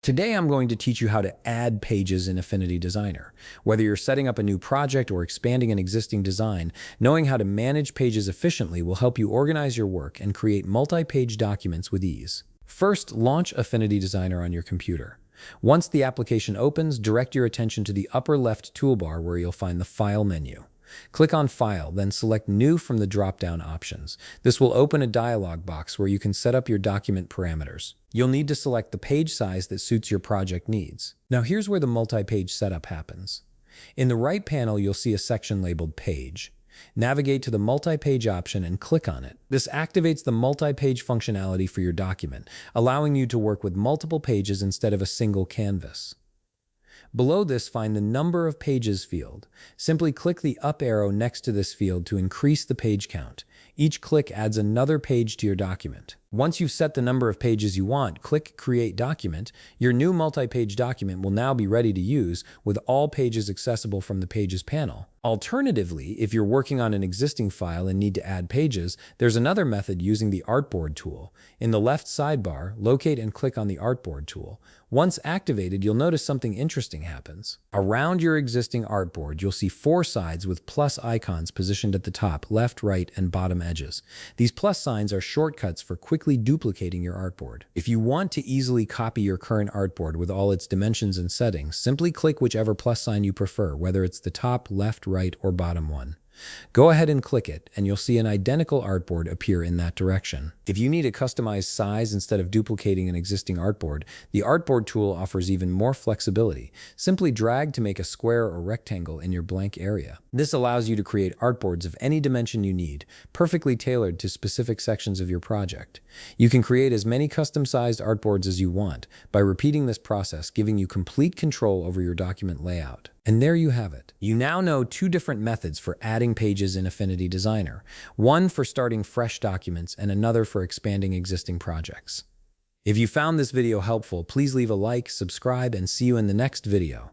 Today I'm going to teach you how to add pages in Affinity Designer. Whether you're setting up a new project or expanding an existing design, knowing how to manage pages efficiently will help you organize your work and create multi-page documents with ease. First, launch Affinity Designer on your computer. Once the application opens, direct your attention to the upper left toolbar where you'll find the File menu. Click on File, then select New from the drop-down options. This will open a dialog box where you can set up your document parameters. You'll need to select the page size that suits your project needs. Now here's where the multi-page setup happens. In the right panel, you'll see a section labeled Page. Navigate to the multi-page option and click on it. This activates the multi-page functionality for your document, allowing you to work with multiple pages instead of a single canvas. Below this, find the Number of Pages field. Simply click the up arrow next to this field to increase the page count. Each click adds another page to your document. Once you've set the number of pages you want, click Create Document. Your new multi-page document will now be ready to use, with all pages accessible from the Pages panel. Alternatively, if you're working on an existing file and need to add pages, there's another method using the Artboard tool. In the left sidebar, locate and click on the Artboard tool. Once activated, you'll notice something interesting happens. Around your existing artboard, you'll see 4 sides with plus icons positioned at the top, left, right, and bottom edges. These plus signs are shortcuts for quickly duplicating your artboard. If you want to easily copy your current artboard with all its dimensions and settings, simply click whichever plus sign you prefer, whether it's the top, left, right, or bottom one. Go ahead and click it, and you'll see an identical artboard appear in that direction. If you need a customized size instead of duplicating an existing artboard, the Artboard tool offers even more flexibility. Simply drag to make a square or rectangle in your blank area. This allows you to create artboards of any dimension you need, perfectly tailored to specific sections of your project. You can create as many custom-sized artboards as you want by repeating this process, giving you complete control over your document layout. And there you have it. You now know 2 different methods for adding pages in Affinity Designer, one for starting fresh documents and another for expanding existing projects. If you found this video helpful, please leave a like, subscribe, and see you in the next video.